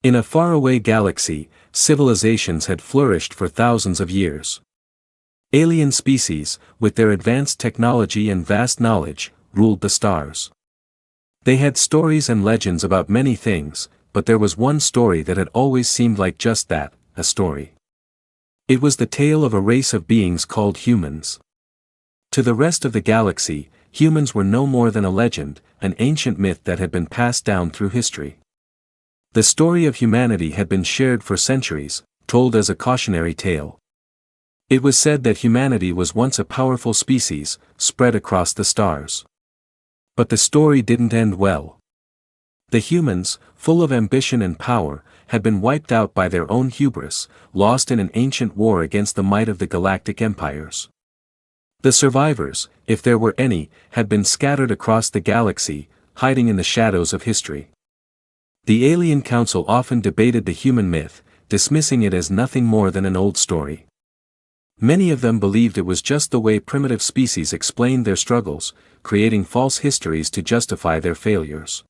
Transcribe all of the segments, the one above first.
In a faraway galaxy, civilizations had flourished for thousands of years. Alien species, with their advanced technology and vast knowledge, ruled the stars. They had stories and legends about many things, but there was one story that had always seemed like just that, a story. It was the tale of a race of beings called humans. To the rest of the galaxy, humans were no more than a legend, an ancient myth that had been passed down through history. The story of humanity had been shared for centuries, told as a cautionary tale. It was said that humanity was once a powerful species, spread across the stars. But the story didn't end well. The humans, full of ambition and power, had been wiped out by their own hubris, lost in an ancient war against the might of the galactic empires. The survivors, if there were any, had been scattered across the galaxy, hiding in the shadows of history. The Alien Council often debated the human myth, dismissing it as nothing more than an old story. Many of them believed it was just the way primitive species explained their struggles, creating false histories to justify their failures.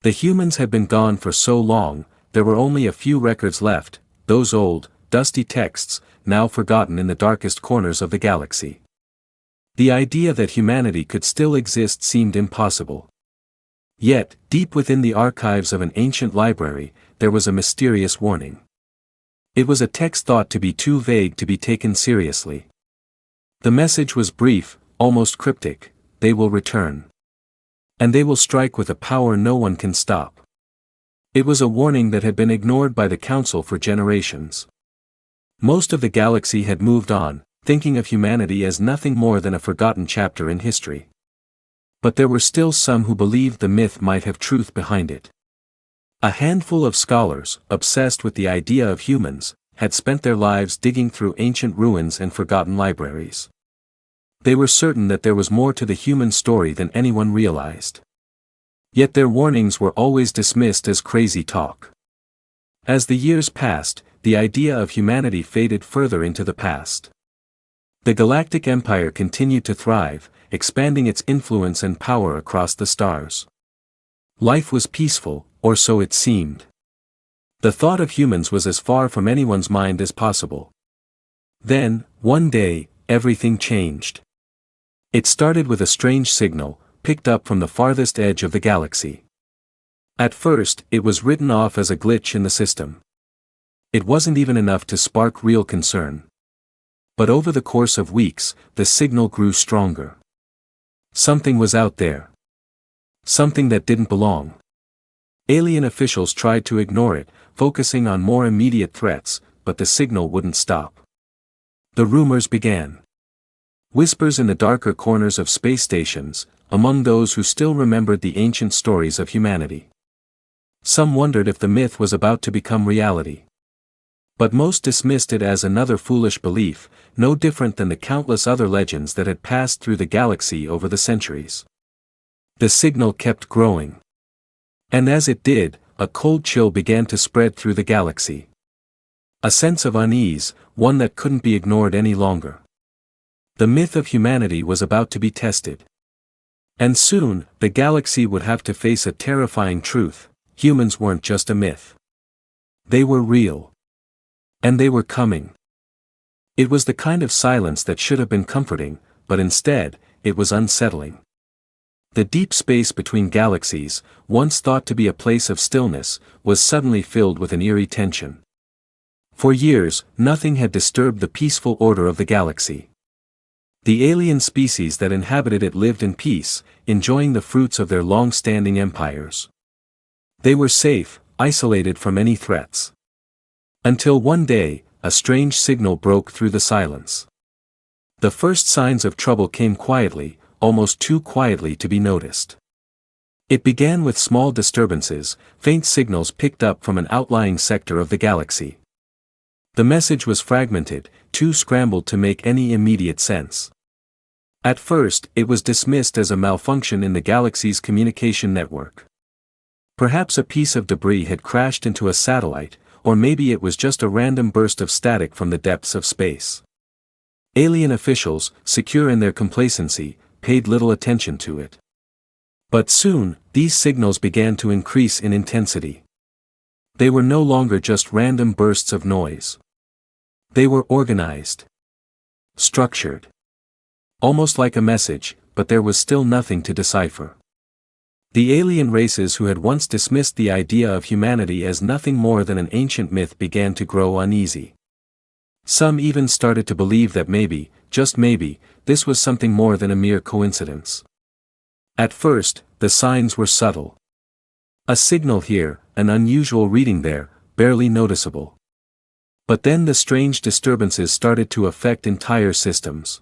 The humans had been gone for so long, there were only a few records left, those old, dusty texts, now forgotten in the darkest corners of the galaxy. The idea that humanity could still exist seemed impossible. Yet, deep within the archives of an ancient library, there was a mysterious warning. It was a text thought to be too vague to be taken seriously. The message was brief, almost cryptic: they will return. And they will strike with a power no one can stop. It was a warning that had been ignored by the Council for generations. Most of the galaxy had moved on, thinking of humanity as nothing more than a forgotten chapter in history. But there were still some who believed the myth might have truth behind it. A handful of scholars, obsessed with the idea of humans, had spent their lives digging through ancient ruins and forgotten libraries. They were certain that there was more to the human story than anyone realized. Yet their warnings were always dismissed as crazy talk. As the years passed, the idea of humanity faded further into the past. The Galactic Empire continued to thrive, expanding its influence and power across the stars. Life was peaceful, or so it seemed. The thought of humans was as far from anyone's mind as possible. Then, one day, everything changed. It started with a strange signal, picked up from the farthest edge of the galaxy. At first, it was written off as a glitch in the system. It wasn't even enough to spark real concern. But over the course of weeks, the signal grew stronger. Something was out there. Something that didn't belong. Alien officials tried to ignore it, focusing on more immediate threats, but the signal wouldn't stop. The rumors began. Whispers in the darker corners of space stations, among those who still remembered the ancient stories of humanity. Some wondered if the myth was about to become reality. But most dismissed it as another foolish belief, no different than the countless other legends that had passed through the galaxy over the centuries. The signal kept growing. And as it did, a cold chill began to spread through the galaxy. A sense of unease, one that couldn't be ignored any longer. The myth of humanity was about to be tested. And soon, the galaxy would have to face a terrifying truth: humans weren't just a myth. They were real. And they were coming. It was the kind of silence that should have been comforting, but instead, it was unsettling. The deep space between galaxies, once thought to be a place of stillness, was suddenly filled with an eerie tension. For years, nothing had disturbed the peaceful order of the galaxy. The alien species that inhabited it lived in peace, enjoying the fruits of their long-standing empires. They were safe, isolated from any threats. Until one day, a strange signal broke through the silence. The first signs of trouble came quietly, almost too quietly to be noticed. It began with small disturbances, faint signals picked up from an outlying sector of the galaxy. The message was fragmented, too scrambled to make any immediate sense. At first, it was dismissed as a malfunction in the galaxy's communication network. Perhaps a piece of debris had crashed into a satellite, or maybe it was just a random burst of static from the depths of space. Alien officials, secure in their complacency, paid little attention to it. But soon, these signals began to increase in intensity. They were no longer just random bursts of noise. They were organized. Structured. Almost like a message, but there was still nothing to decipher. The alien races who had once dismissed the idea of humanity as nothing more than an ancient myth began to grow uneasy. Some even started to believe that maybe, just maybe, this was something more than a mere coincidence. At first, the signs were subtle. A signal here, an unusual reading there, barely noticeable. But then the strange disturbances started to affect entire systems.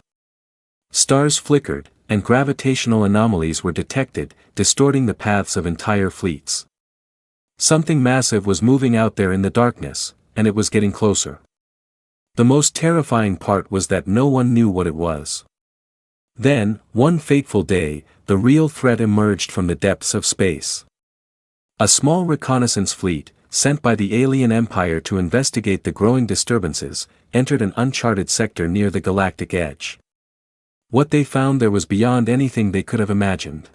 Stars flickered, and gravitational anomalies were detected, distorting the paths of entire fleets. Something massive was moving out there in the darkness, and it was getting closer. The most terrifying part was that no one knew what it was. Then, one fateful day, the real threat emerged from the depths of space. A small reconnaissance fleet, sent by the alien empire to investigate the growing disturbances, entered an uncharted sector near the galactic edge. What they found there was beyond anything they could have imagined.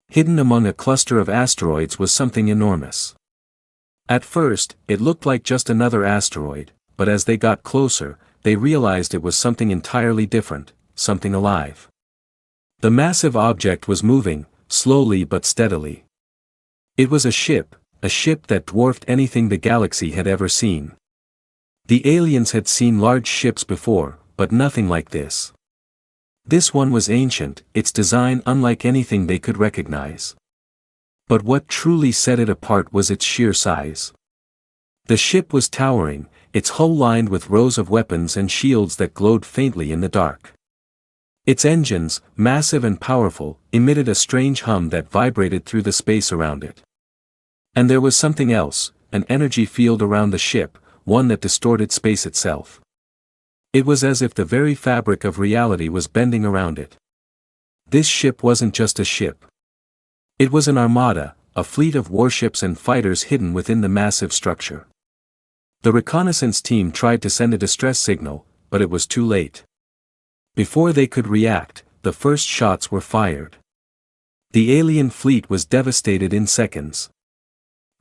Hidden among a cluster of asteroids was something enormous. At first, it looked like just another asteroid, but as they got closer, they realized it was something entirely different, something alive. The massive object was moving, slowly but steadily. It was a ship that dwarfed anything the galaxy had ever seen. The aliens had seen large ships before, but nothing like this. This one was ancient, its design unlike anything they could recognize. But what truly set it apart was its sheer size. The ship was towering, its hull lined with rows of weapons and shields that glowed faintly in the dark. Its engines, massive and powerful, emitted a strange hum that vibrated through the space around it. And there was something else, an energy field around the ship, one that distorted space itself. It was as if the very fabric of reality was bending around it. This ship wasn't just a ship. It was an armada, a fleet of warships and fighters hidden within the massive structure. The reconnaissance team tried to send a distress signal, but it was too late. Before they could react, the first shots were fired. The alien fleet was devastated in seconds.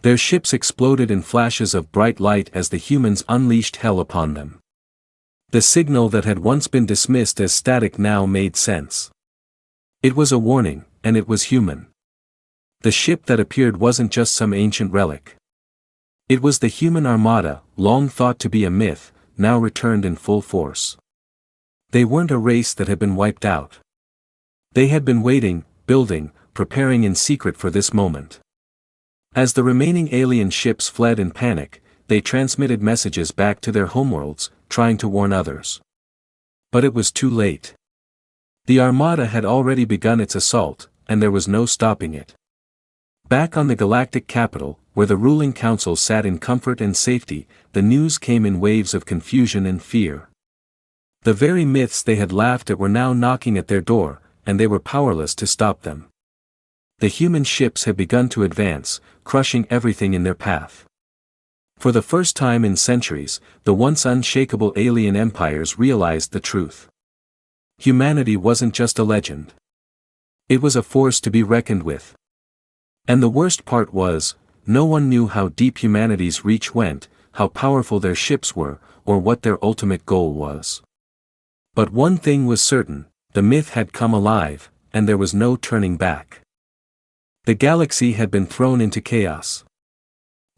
Their ships exploded in flashes of bright light as the humans unleashed hell upon them. The signal that had once been dismissed as static now made sense. It was a warning, and it was human. The ship that appeared wasn't just some ancient relic. It was the human armada, long thought to be a myth, now returned in full force. They weren't a race that had been wiped out. They had been waiting, building, preparing in secret for this moment. As the remaining alien ships fled in panic, they transmitted messages back to their homeworlds, trying to warn others. But it was too late. The Armada had already begun its assault, and there was no stopping it. Back on the galactic capital, where the ruling council sat in comfort and safety, the news came in waves of confusion and fear. The very myths they had laughed at were now knocking at their door, and they were powerless to stop them. The human ships had begun to advance, crushing everything in their path. For the first time in centuries, the once unshakable alien empires realized the truth. Humanity wasn't just a legend. It was a force to be reckoned with. And the worst part was, no one knew how deep humanity's reach went, how powerful their ships were, or what their ultimate goal was. But one thing was certain, the myth had come alive, and there was no turning back. The galaxy had been thrown into chaos.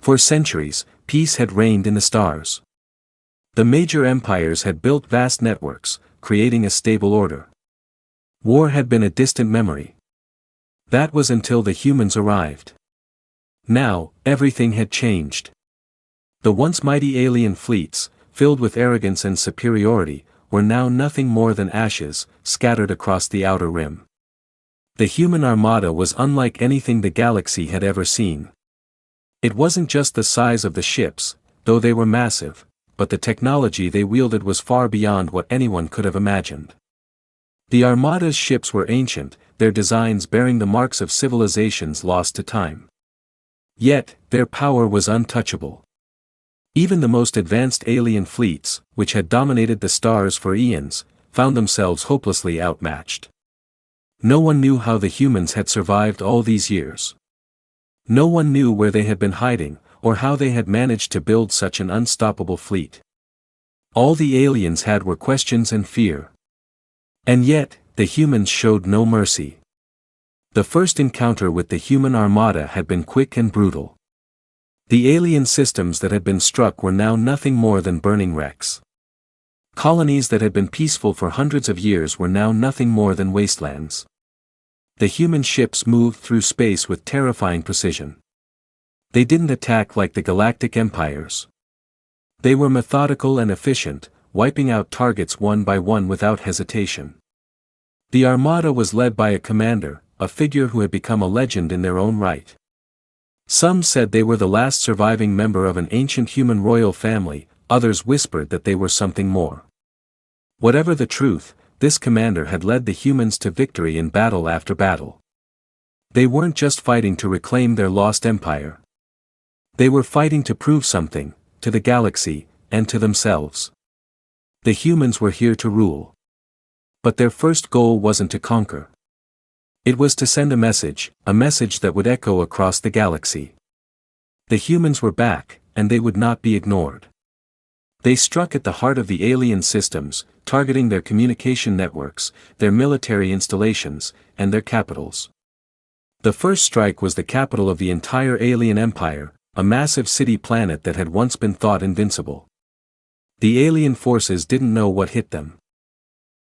For centuries, peace had reigned in the stars. The major empires had built vast networks, creating a stable order. War had been a distant memory. That was until the humans arrived. Now, everything had changed. The once mighty alien fleets, filled with arrogance and superiority, were now nothing more than ashes, scattered across the outer rim. The human armada was unlike anything the galaxy had ever seen. It wasn't just the size of the ships, though they were massive, but the technology they wielded was far beyond what anyone could have imagined. The Armada's ships were ancient, their designs bearing the marks of civilizations lost to time. Yet, their power was untouchable. Even the most advanced alien fleets, which had dominated the stars for eons, found themselves hopelessly outmatched. No one knew how the humans had survived all these years. No one knew where they had been hiding, or how they had managed to build such an unstoppable fleet. All the aliens had were questions and fear. And yet, the humans showed no mercy. The first encounter with the human armada had been quick and brutal. The alien systems that had been struck were now nothing more than burning wrecks. Colonies that had been peaceful for hundreds of years were now nothing more than wastelands. The human ships moved through space with terrifying precision. They didn't attack like the galactic empires. They were methodical and efficient, wiping out targets one by one without hesitation. The Armada was led by a commander, a figure who had become a legend in their own right. Some said they were the last surviving member of an ancient human royal family, others whispered that they were something more. Whatever the truth, this commander had led the humans to victory in battle after battle. They weren't just fighting to reclaim their lost empire. They were fighting to prove something, to the galaxy, and to themselves. The humans were here to rule. But their first goal wasn't to conquer. It was to send a message that would echo across the galaxy. The humans were back, and they would not be ignored. They struck at the heart of the alien systems, targeting their communication networks, their military installations, and their capitals. The first strike was the capital of the entire alien empire, a massive city planet that had once been thought invincible. The alien forces didn't know what hit them.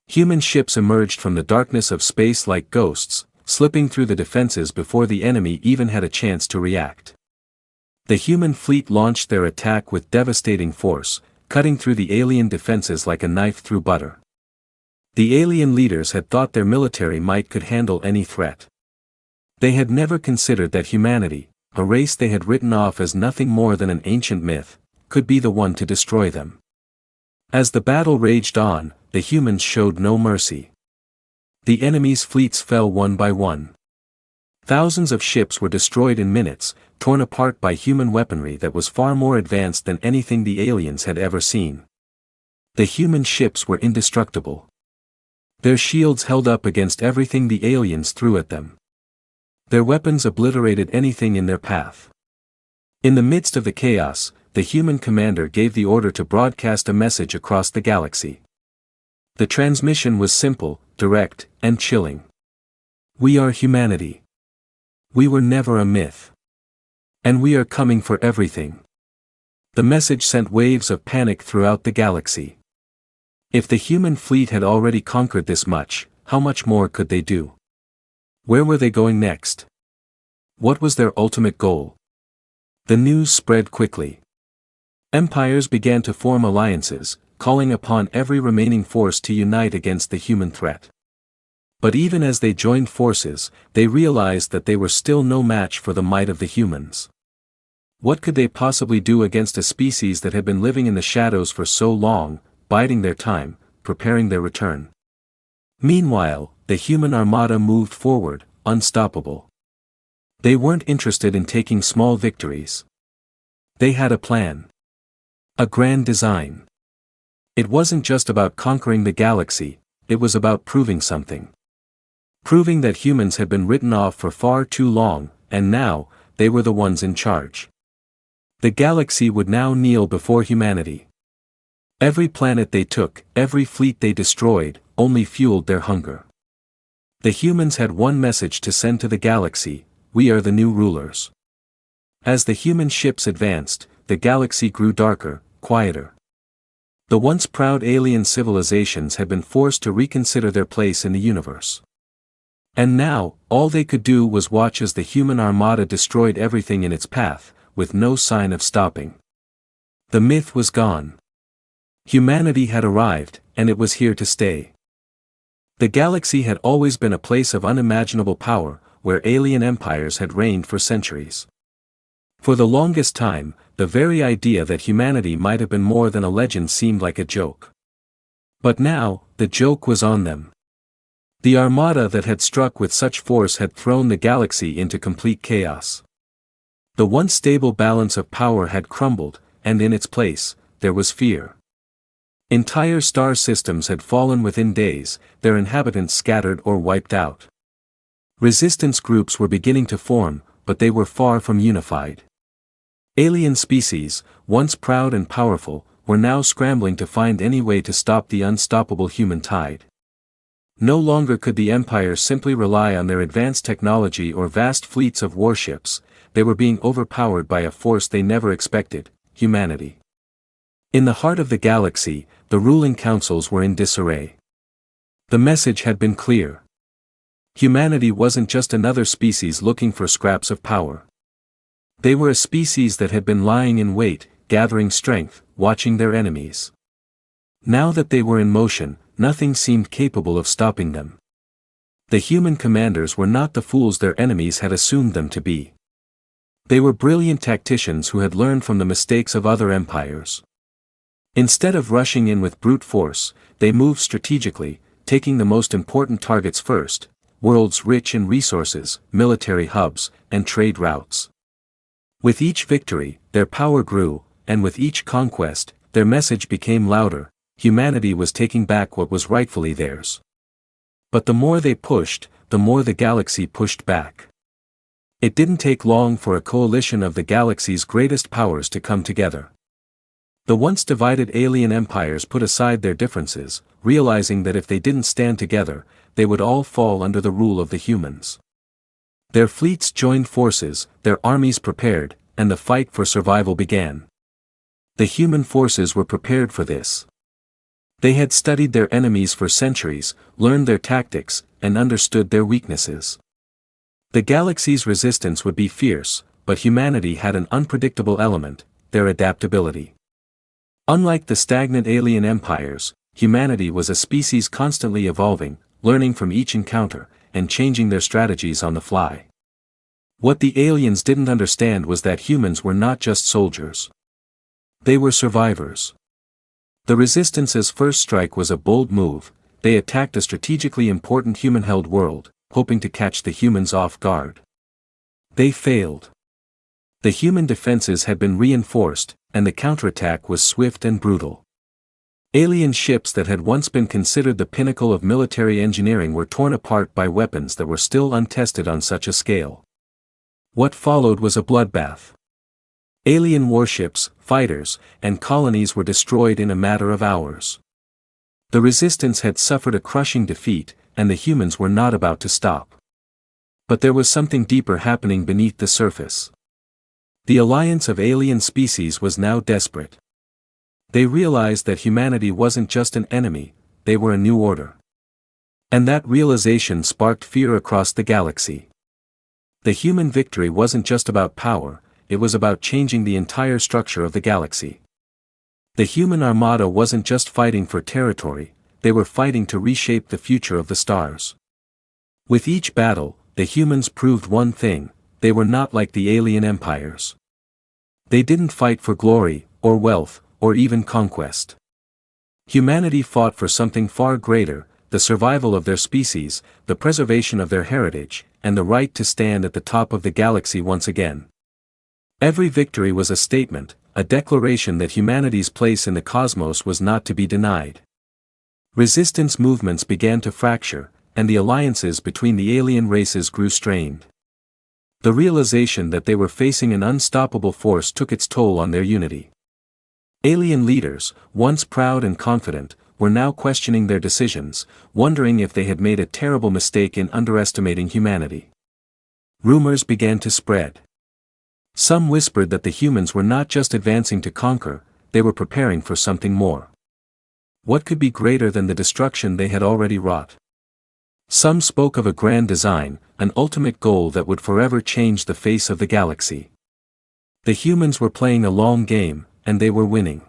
Human ships emerged from the darkness of space like ghosts, slipping through the defenses before the enemy even had a chance to react. The human fleet launched their attack with devastating force, cutting through the alien defenses like a knife through butter. The alien leaders had thought their military might could handle any threat. They had never considered that humanity, a race they had written off as nothing more than an ancient myth, could be the one to destroy them. As the battle raged on, the humans showed no mercy. The enemy's fleets fell one by one. Thousands of ships were destroyed in minutes, torn apart by human weaponry that was far more advanced than anything the aliens had ever seen. The human ships were indestructible. Their shields held up against everything the aliens threw at them. Their weapons obliterated anything in their path. In the midst of the chaos, the human commander gave the order to broadcast a message across the galaxy. The transmission was simple, direct, and chilling. We are humanity. We were never a myth. And we are coming for everything. The message sent waves of panic throughout the galaxy. If the human fleet had already conquered this much, how much more could they do? Where were they going next? What was their ultimate goal? The news spread quickly. Empires began to form alliances, calling upon every remaining force to unite against the human threat. But even as they joined forces, they realized that they were still no match for the might of the humans. What could they possibly do against a species that had been living in the shadows for so long, biding their time, preparing their return? Meanwhile, the human armada moved forward, unstoppable. They weren't interested in taking small victories. They had a plan. A grand design. It wasn't just about conquering the galaxy, it was about proving something. Proving that humans had been written off for far too long, and now, they were the ones in charge. The galaxy would now kneel before humanity. Every planet they took, every fleet they destroyed, only fueled their hunger. The humans had one message to send to the galaxy: we are the new rulers. As the human ships advanced, the galaxy grew darker, quieter. The once proud alien civilizations had been forced to reconsider their place in the universe. And now, all they could do was watch as the human armada destroyed everything in its path, with no sign of stopping. The myth was gone. Humanity had arrived, and it was here to stay. The galaxy had always been a place of unimaginable power, where alien empires had reigned for centuries. For the longest time, the very idea that humanity might have been more than a legend seemed like a joke. But now, the joke was on them. The armada that had struck with such force had thrown the galaxy into complete chaos. The once stable balance of power had crumbled, and in its place, there was fear. Entire star systems had fallen within days, their inhabitants scattered or wiped out. Resistance groups were beginning to form, but they were far from unified. Alien species, once proud and powerful, were now scrambling to find any way to stop the unstoppable human tide. No longer could the Empire simply rely on their advanced technology or vast fleets of warships, they were being overpowered by a force they never expected: humanity. In the heart of the galaxy, the ruling councils were in disarray. The message had been clear. Humanity wasn't just another species looking for scraps of power. They were a species that had been lying in wait, gathering strength, watching their enemies. Now that they were in motion, nothing seemed capable of stopping them. The human commanders were not the fools their enemies had assumed them to be. They were brilliant tacticians who had learned from the mistakes of other empires. Instead of rushing in with brute force, they moved strategically, taking the most important targets first: worlds rich in resources, military hubs, and trade routes. With each victory, their power grew, and with each conquest, their message became louder: humanity was taking back what was rightfully theirs. But the more they pushed, the more the galaxy pushed back. It didn't take long for a coalition of the galaxy's greatest powers to come together. The once divided alien empires put aside their differences, realizing that if they didn't stand together, they would all fall under the rule of the humans. Their fleets joined forces, their armies prepared, and the fight for survival began. The human forces were prepared for this. They had studied their enemies for centuries, learned their tactics, and understood their weaknesses. The galaxy's resistance would be fierce, but humanity had an unpredictable element: their adaptability. Unlike the stagnant alien empires, humanity was a species constantly evolving, learning from each encounter, and changing their strategies on the fly. What the aliens didn't understand was that humans were not just soldiers. They were survivors. The Resistance's first strike was a bold move. They attacked a strategically important human-held world, hoping to catch the humans off guard. They failed. The human defenses had been reinforced, and the counterattack was swift and brutal. Alien ships that had once been considered the pinnacle of military engineering were torn apart by weapons that were still untested on such a scale. What followed was a bloodbath. Alien warships, fighters, and colonies were destroyed in a matter of hours. The Resistance had suffered a crushing defeat, and the humans were not about to stop. But there was something deeper happening beneath the surface. The alliance of alien species was now desperate. They realized that humanity wasn't just an enemy, they were a new order. And that realization sparked fear across the galaxy. The human victory wasn't just about power, it was about changing the entire structure of the galaxy. The human Armada wasn't just fighting for territory, they were fighting to reshape the future of the stars. With each battle, the humans proved one thing: they were not like the alien empires. They didn't fight for glory, or wealth, or even conquest. Humanity fought for something far greater: the survival of their species, the preservation of their heritage, and the right to stand at the top of the galaxy once again. Every victory was a statement, a declaration that humanity's place in the cosmos was not to be denied. Resistance movements began to fracture, and the alliances between the alien races grew strained. The realization that they were facing an unstoppable force took its toll on their unity. Alien leaders, once proud and confident, were now questioning their decisions, wondering if they had made a terrible mistake in underestimating humanity. Rumors began to spread. Some whispered that the humans were not just advancing to conquer, they were preparing for something more. What could be greater than the destruction they had already wrought? Some spoke of a grand design, an ultimate goal that would forever change the face of the galaxy. The humans were playing a long game, and they were winning.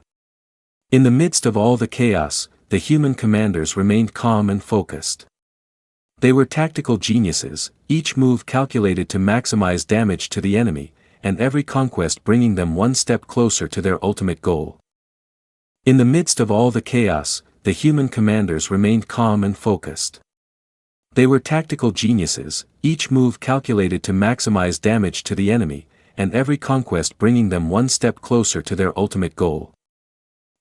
In the midst of all the chaos, the human commanders remained calm and focused. They were tactical geniuses, each move calculated to maximize damage to the enemy, and every conquest bringing them one step closer to their ultimate goal. In the midst of all the chaos, the human commanders remained calm and focused. They were tactical geniuses, each move calculated to maximize damage to the enemy, and every conquest bringing them one step closer to their ultimate goal.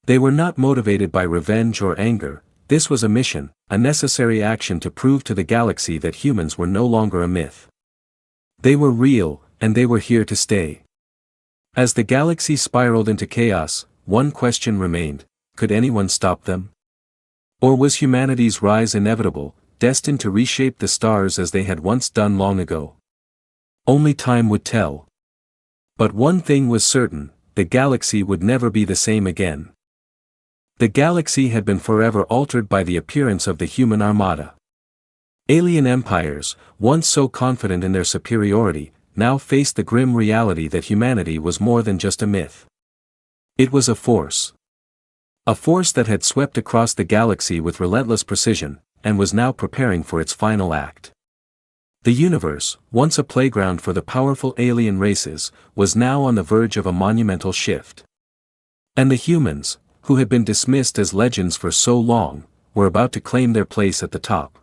They were not motivated by revenge or anger. This was a mission, a necessary action to prove to the galaxy that humans were no longer a myth. They were real, and they were here to stay. As the galaxy spiraled into chaos, one question remained: could anyone stop them? Or was humanity's rise inevitable, destined to reshape the stars as they had once done long ago? Only time would tell. But one thing was certain: the galaxy would never be the same again. The galaxy had been forever altered by the appearance of the human armada. Alien empires, once so confident in their superiority, now faced the grim reality that humanity was more than just a myth. It was a force. A force that had swept across the galaxy with relentless precision, and was now preparing for its final act. The universe, once a playground for the powerful alien races, was now on the verge of a monumental shift. And the humans, who had been dismissed as legends for so long, were about to claim their place at the top.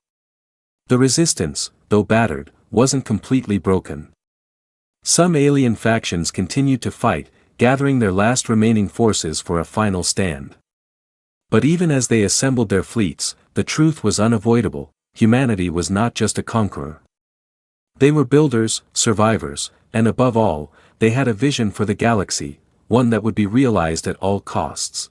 The resistance, though battered, wasn't completely broken. Some alien factions continued to fight, gathering their last remaining forces for a final stand. But even as they assembled their fleets, the truth was unavoidable: humanity was not just a conqueror. They were builders, survivors, and above all, they had a vision for the galaxy, one that would be realized at all costs.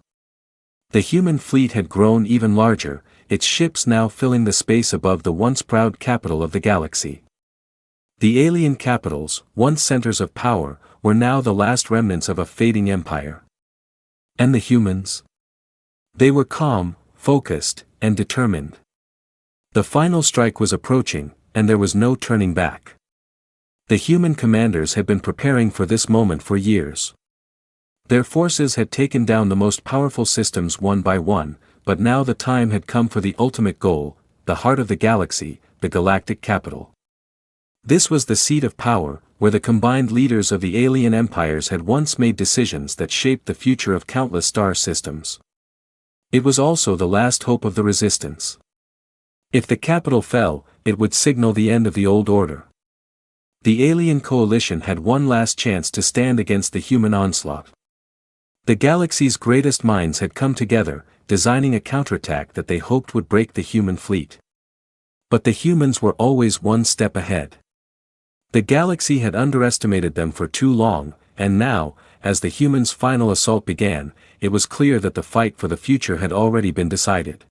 The human fleet had grown even larger, its ships now filling the space above the once proud capital of the galaxy. The alien capitals, once centers of power, were now the last remnants of a fading empire. And the humans? They were calm, focused, and determined. The final strike was approaching, and there was no turning back. The human commanders had been preparing for this moment for years. Their forces had taken down the most powerful systems one by one, but now the time had come for the ultimate goal: the heart of the galaxy, the galactic capital. This was the seat of power, where the combined leaders of the alien empires had once made decisions that shaped the future of countless star systems. It was also the last hope of the resistance. If the capital fell, it would signal the end of the old order. The alien coalition had one last chance to stand against the human onslaught. The galaxy's greatest minds had come together, designing a counterattack that they hoped would break the human fleet. But the humans were always one step ahead. The galaxy had underestimated them for too long, and now, as the humans' final assault began, it was clear that the fight for the future had already been decided.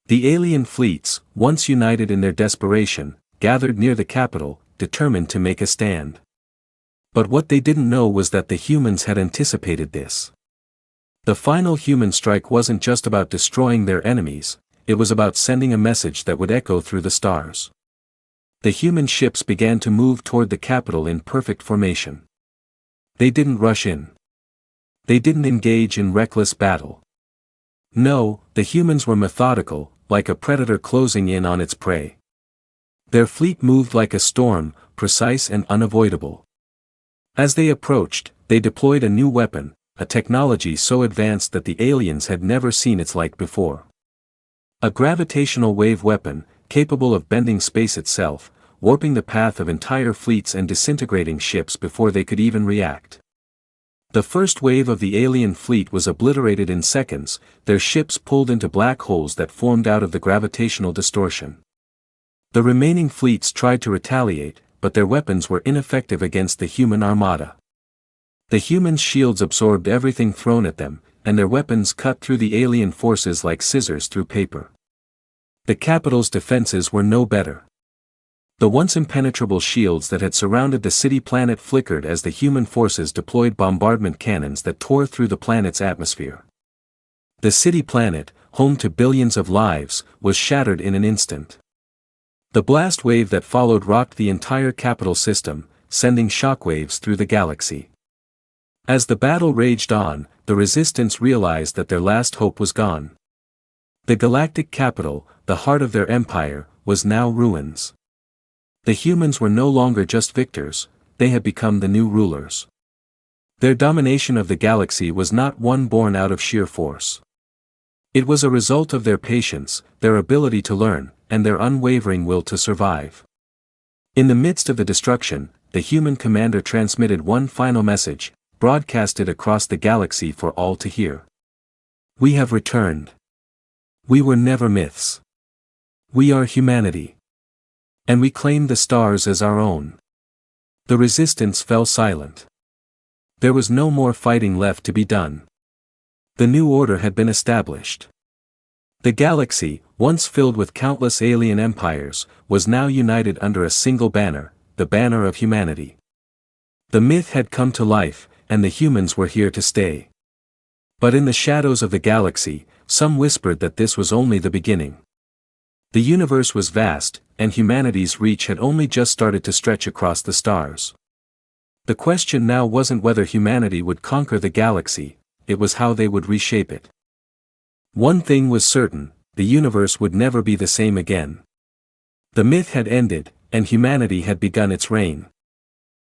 The alien fleets, once united in their desperation, gathered near the capital, determined to make a stand. But what they didn't know was that the humans had anticipated this. The final human strike wasn't just about destroying their enemies, it was about sending a message that would echo through the stars. The human ships began to move toward the capital in perfect formation. They didn't rush in. They didn't engage in reckless battle. No, the humans were methodical, like a predator closing in on its prey. Their fleet moved like a storm, precise and unavoidable. As they approached, they deployed a new weapon, a technology so advanced that the aliens had never seen its like before. A gravitational wave weapon, capable of bending space itself, warping the path of entire fleets and disintegrating ships before they could even react. The first wave of the alien fleet was obliterated in seconds, their ships pulled into black holes that formed out of the gravitational distortion. The remaining fleets tried to retaliate, but their weapons were ineffective against the human armada. The humans' shields absorbed everything thrown at them, and their weapons cut through the alien forces like scissors through paper. The capital's defenses were no better. The once impenetrable shields that had surrounded the city planet flickered as the human forces deployed bombardment cannons that tore through the planet's atmosphere. The city planet, home to billions of lives, was shattered in an instant. The blast wave that followed rocked the entire capital system, sending shockwaves through the galaxy. As the battle raged on, the resistance realized that their last hope was gone. The galactic capital, the heart of their empire, was now ruins. The humans were no longer just victors, they had become the new rulers. Their domination of the galaxy was not one born out of sheer force. It was a result of their patience, their ability to learn, and their unwavering will to survive. In the midst of the destruction, the human commander transmitted one final message, broadcasted across the galaxy for all to hear. We have returned. We were never myths. We are humanity. And we claim the stars as our own. The resistance fell silent. There was no more fighting left to be done. The new order had been established. The galaxy, once filled with countless alien empires, was now united under a single banner, the banner of humanity. The myth had come to life, and the humans were here to stay. But in the shadows of the galaxy, some whispered that this was only the beginning. The universe was vast, and humanity's reach had only just started to stretch across the stars. The question now wasn't whether humanity would conquer the galaxy, it was how they would reshape it. One thing was certain, the universe would never be the same again. The myth had ended, and humanity had begun its reign.